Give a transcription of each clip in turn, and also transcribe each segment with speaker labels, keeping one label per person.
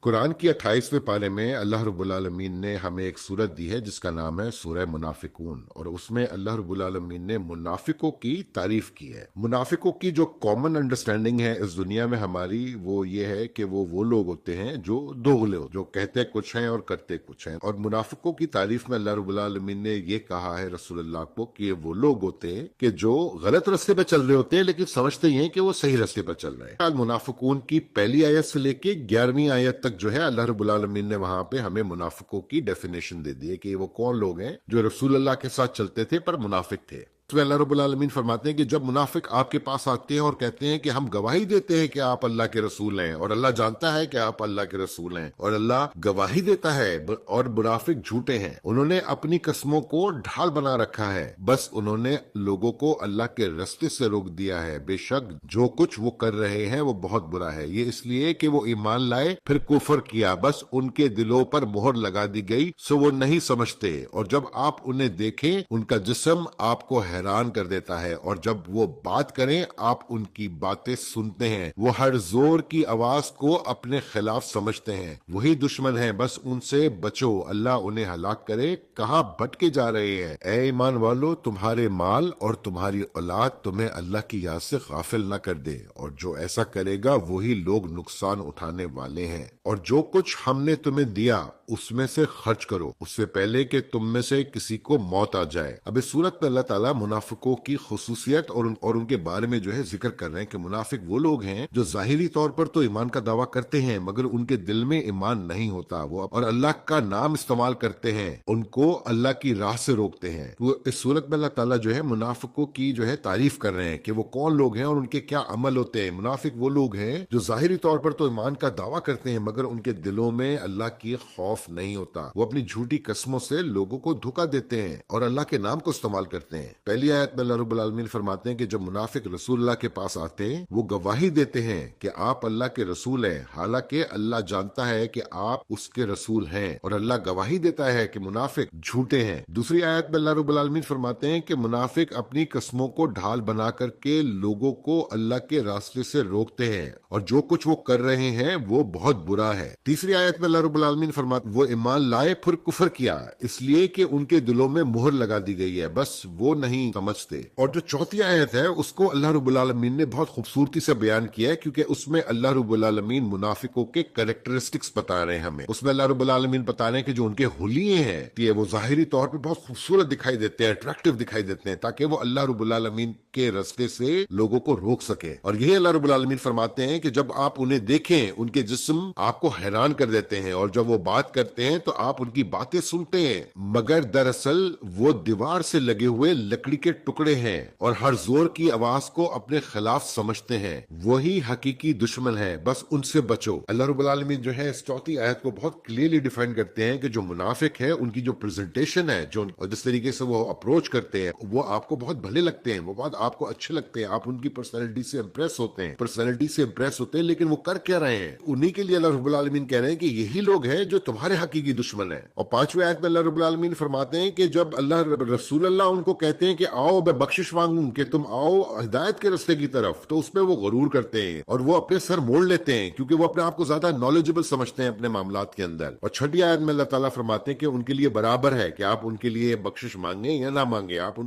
Speaker 1: कुरान की 28वें पारे में अल्लाह रब्बुल आलमीन ने हमें एक सूरत दी है जिसका नाम है सूरह मुनाफिकून, और उसमें अल्लाह रब्बुल आलमीन ने मुनाफिकों की तारीफ की है। मुनाफिकों की जो कॉमन अंडरस्टैंडिंग है इस दुनिया में हमारी, वो ये है कि वो लोग होते हैं जो दोगले हो, जो कहते कुछ हैं और करते कुछ हैं। और मुनाफिकों की तारीफ में अल्लाह रब्बुल आलमीन ने ये कहा है रसूलुल्लाह को कि ये वो लोग होते हैं कि जो गलत रास्ते पे चल रहे होते हैं लेकिन समझते ही हैं कि वो सही रास्ते पर चल रहे हैं। अल मुनाफिकून की पहली आयत से लेके 11वीं आयत तक जो है अल्लाह रब्बुल आलमीन ने वहां पे हमें मुनाफिकों की डेफिनेशन दे दी है कि वो कौन लोग हैं जो रसूल अल्लाह के साथ चलते थे पर मुनाफिक थे। तो अल्लाह रब्बुल आलमीन फरमाते हैं कि जब मुनाफिक आपके पास आते हैं और कहते हैं कि हम गवाही देते हैं कि आप अल्लाह के रसूल हैं, और अल्लाह जानता है कि आप अल्लाह के रसूल हैं, और अल्लाह गवाही देता है, और मुनाफिक झूठे हैं, उन्होंने अपनी कस्मों को ढाल बना रखा है, बस उन्होंने लोगों को अल्लाह के रास्ते से रोक दिया है। बेशक जो कुछ वो कर रहे हैं वो बहुत बुरा है। ये इसलिए कि वो ईमान लाए फिर कुफर किया, बस उनके दिलों पर मोहर लगा दी गई सो वो नहीं समझते। और जब आप उन्हें देखें उनका जिस्म आपको हैरान कर देता है, और जब वो बात करें आप उनकी बातें सुनते हैं। वो हर जोर की आवाज को अपने खिलाफ समझते हैं, वही दुश्मन है, बस उनसे बचो, अल्लाह उन्हें हलाक करे। कहाँ भटके जा रहे हैं? ऐ ईमान वालो, तुम्हारे माल और तुम्हारी औलाद तुम्हें अल्लाह की याद से गाफिल न कर दे, और जो ऐसा करेगा वही लोग नुकसान उठाने वाले हैं। और जो कुछ हमने तुम्हें दिया उसमें से खर्च करो, उससे पहले कि तुम में से किसी को मौत आ जाए। अब इस सूरत में अल्लाह ताला मुनाफिकों की खुसूसियत और उनके बारे में जो है जिक्र कर रहे हैं कि मुनाफिक वो लोग हैं जो जाहिरी तौर पर तो ईमान का दावा करते हैं मगर उनके दिल में ईमान नहीं होता। वो और अल्लाह का नाम इस्तेमाल करते हैं, उनको अल्लाह की राह से रोकते हैं। तो इस सूरत में अल्लाह ताला जो है मुनाफिकों की जो है तारीफ कर रहे हैं कि वो कौन लोग हैं और उनके क्या अमल होते हैं। मुनाफिक वो लोग हैं जो जाहिरी तौर पर तो ईमान का दावा करते हैं मगर उनके दिलों में अल्लाह की खौफ नहीं होता। वो अपनी झूठी कस्मों से लोगों को धोखा देते हैं और अल्लाह के नाम को इस्तेमाल करते हैं। पहली आयत में अल्लाह रब्बुल आलमीन फरमाते हैं कि जब मुनाफिक रसूलुल्लाह के पास आते हैं वो गवाही देते हैं कि आप अल्लाह के रसूल हैं, हालांकि अल्लाह जानता है कि आप उसके रसूल हैं, और अल्लाह गवाही देता है कि मुनाफिक झूठे हैं। दूसरी आयत में अल्लाह रब्बुल आलमीन फरमाते हैं कि मुनाफिक अपनी कस्मों को ढाल बना करके लोगों को अल्लाह के रास्ते से रोकते हैं, और जो कुछ वो कर रहे हैं वो बहुत बुरा है। तीसरी आयत में अल्लाह रब्बुल आलमीन फरमाते वो ईमान लाए फिर कुफर किया, इसलिए कि उनके दिलों में मुहर लगा दी गई है, बस वो नहीं समझते। और जो चौथी आयत है उसको अल्लाह रब्बुल आलमीन ने बहुत खूबसूरती से बयान किया है, क्योंकि उसमें अल्लाह रब्बुल आलमीन मुनाफिकों के कैरेक्टरिस्टिक्स बता रहे हैं हमें। उसमें अल्लाह रब्बुल आलमीन बता रहे हैं कि जो उनके हुलिये हैं वो जाहिरी तौर पर बहुत खूबसूरत दिखाई देते हैं, अट्रैक्टिव दिखाई देते हैं, ताकि वो अल्लाह रब्बुल आलमीन के रास्ते से लोगों को रोक सके। और यही अल्लाह रब्बुल आलमीन फरमाते हैं कि जब आप उन्हें देखें उनके जिस्म आपको हैरान कर देते हैं, और जब वो बात करते हैं तो आप उनकी बातें सुनते हैं मगर दरअसल वो दीवार से लगे हुए लकड़ी के टुकड़े हैं और हर जोर की आवाज को अपने खिलाफ समझते हैं। वही हकीकी दुश्मन है, बस उनसे बचो। अल्लाह रब्बुल आलमीन जो है इस चौथी आयत को बहुत क्लियरली डिफाइन करते हैं कि जो मुनाफिक है उनकी जो प्रेजेंटेशन है, जो और जिस तरीके से वो अप्रोच करते हैं वो आपको बहुत भले लगते हैं, वो बहुत आपको अच्छे लगते हैं, आप उनकी पर्सनैलिटी से इंप्रेस होते हैं, लेकिन वो कर क्या रहे हैं? उन्हीं के लिए अल्लाह रब्बुल आलमीन कह रहे हैं कि यही लोग हैं जो तुम्हारे हकीकी दुश्मन है। और पांचवें आयत में अल्लाह रब्बुल आलमीन फरमाते हैं कि जब अल्लाह रसूल अल्लाह उनको कहते हैं कि आओ मैं बख्शिश मांगूं, कि तुम आओ हिदायत के रास्ते की तरफ, तो उसमें वो गरूर करते हैं और वो अपने सर मोड़ लेते हैं, क्योंकि वो अपने आप को ज्यादा नॉलेजेबल समझते हैं अपने मामलात के अंदर। और छठी आयत में अल्लाह ताला फरमाते हैं कि उनके लिए बराबर है कि आप उनके लिए बख्शिश मांगे या ना मांगे, आप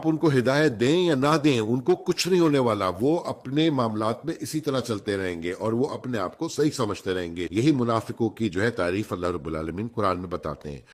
Speaker 1: उनको हिदायत दें या ना दें, उनको कुछ नहीं होने वाला। वो अपने मामलात में इसी तरह चलते रहेंगे और वो अपने आप को सही समझते रहेंगे। यही मुनाफिकों की जो है तारीफ अल्लाह रब्बुल आलमीन कुरान में बताते हैं।